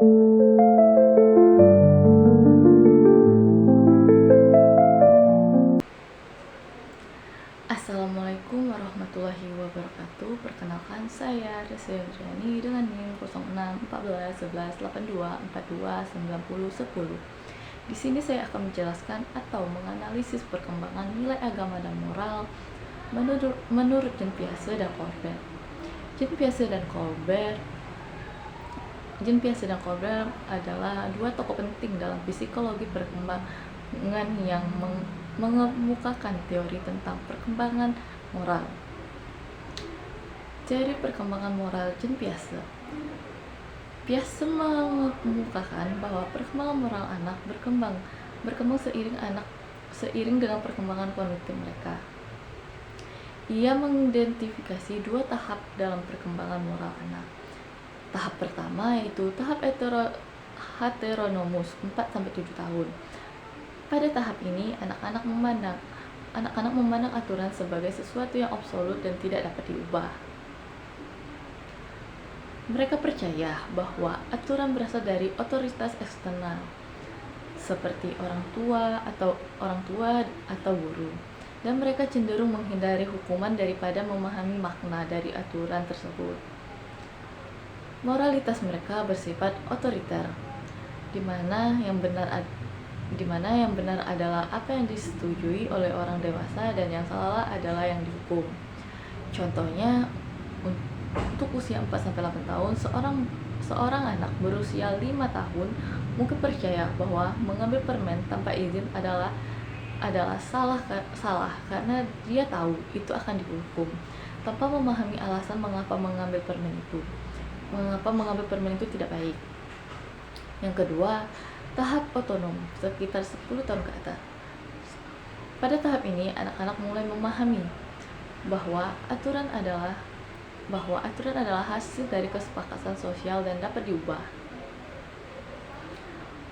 Assalamualaikum warahmatullahi wabarakatuh. Perkenalkan, saya Resi Andriani dengan NIM 06141182429010. Di sini saya akan menjelaskan atau menganalisis perkembangan nilai agama dan moral menurut Jean Piaget dan Colbert. Jean Piaget dan Colbert adalah dua tokoh penting dalam psikologi perkembangan yang mengemukakan teori tentang perkembangan moral. Teori perkembangan moral Jean Piaget mengemukakan bahwa perkembangan moral anak berkembang seiring dengan perkembangan kognitif mereka. Ia mengidentifikasi dua tahap dalam perkembangan moral anak. Tahap pertama yaitu tahap heteronomus 4-7 tahun. Pada tahap ini, anak-anak memandang aturan sebagai sesuatu yang absolut dan tidak dapat diubah. Mereka percaya bahwa aturan berasal dari otoritas eksternal, seperti orang tua atau guru, dan mereka cenderung menghindari hukuman daripada memahami makna dari aturan tersebut. Moralitas mereka bersifat otoriter, di mana yang benar adalah apa yang disetujui oleh orang dewasa dan yang salah adalah yang dihukum. Contohnya, untuk usia 4-8 tahun, seorang anak berusia 5 tahun mungkin percaya bahwa mengambil permen tanpa izin adalah salah karena dia tahu itu akan dihukum, tanpa memahami alasan mengapa mengambil permen itu tidak baik. Yang kedua, tahap otonom, sekitar 10 tahun ke atas. Pada tahap ini, anak-anak mulai memahami bahwa aturan adalah hasil dari kesepakatan sosial dan dapat diubah.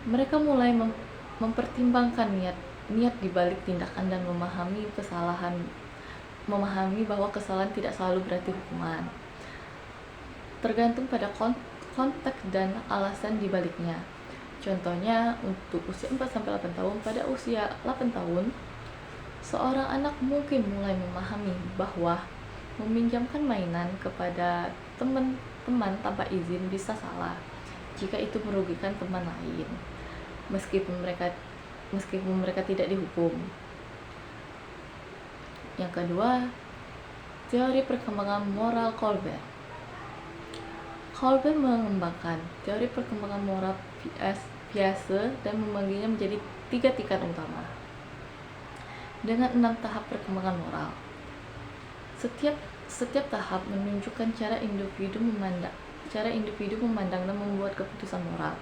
Mereka mulai mempertimbangkan niat di balik tindakan dan memahami bahwa kesalahan tidak selalu berarti hukuman, tergantung pada konteks dan alasan di baliknya. Contohnya, untuk usia 4-8 tahun, pada usia 8 tahun, seorang anak mungkin mulai memahami bahwa meminjamkan mainan kepada teman tanpa izin bisa salah jika itu merugikan teman lain, meskipun mereka tidak dihukum. Yang kedua, teori perkembangan moral Colbert. Colbert mengembangkan teori perkembangan moral Piaget dan membaginya menjadi 3 tingkat utama dengan 6 tahap perkembangan moral. Setiap tahap menunjukkan cara individu memandang dan membuat keputusan moral.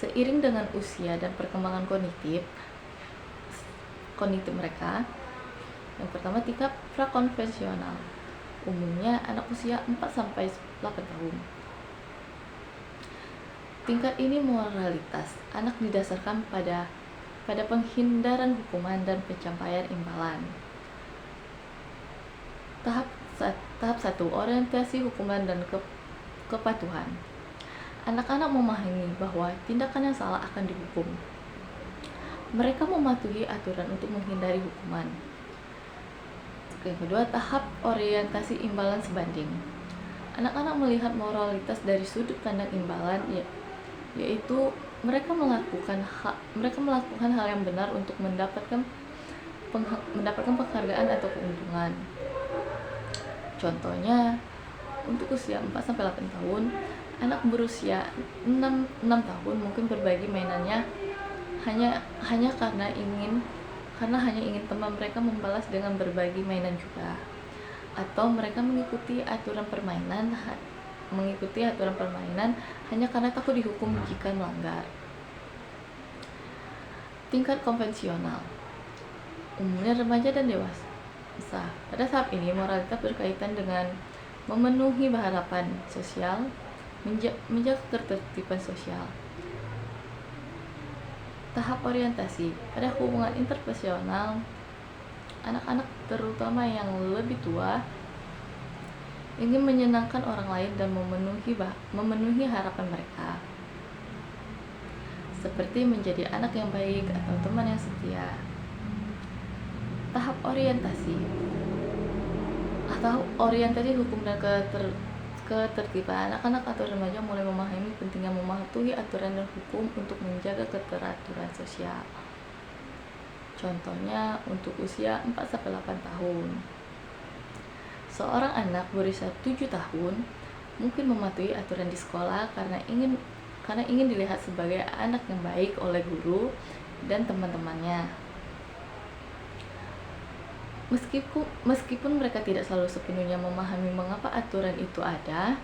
Seiring dengan usia dan perkembangan kognitif mereka, yang pertama tingkat prakonvensional, umumnya anak usia 4-8 tahun. Tingkat ini moralitas anak didasarkan pada penghindaran hukuman dan pencapaian imbalan. Tahap 1, orientasi hukuman dan kepatuhan. Anak-anak memahami bahwa tindakan yang salah akan dihukum. Mereka mematuhi aturan untuk menghindari hukuman. Yang kedua, tahap orientasi imbalan sebanding. Anak-anak melihat moralitas dari sudut pandang imbalan, yaitu mereka melakukan hal yang benar untuk mendapatkan penghargaan atau keuntungan. Contohnya, untuk usia 4-8 tahun, anak berusia 6 tahun mungkin berbagi mainannya hanya karena ingin teman mereka membalas dengan berbagi mainan juga, atau mereka mengikuti aturan permainan hanya karena takut dihukum jika melanggar. Tingkat konvensional, umumnya remaja dan dewasa. Pada tahap ini, moralitas berkaitan dengan memenuhi harapan sosial, menjaga ketertiban sosial. Tahap orientasi, pada hubungan interpersonal, anak-anak terutama yang lebih tua ingin menyenangkan orang lain dan memenuhi harapan mereka, seperti menjadi anak yang baik atau teman yang setia. Tahap orientasi atau orientasi hukum dan ketertiban. Anak-anak atau remaja mulai memahami pentingnya mematuhi aturan dan hukum untuk menjaga keteraturan sosial. Contohnya untuk usia 4-8 tahun. Seorang anak berusia 7 tahun mungkin mematuhi aturan di sekolah karena ingin dilihat sebagai anak yang baik oleh guru dan teman-temannya. Meskipun mereka tidak selalu sepenuhnya memahami mengapa aturan itu ada,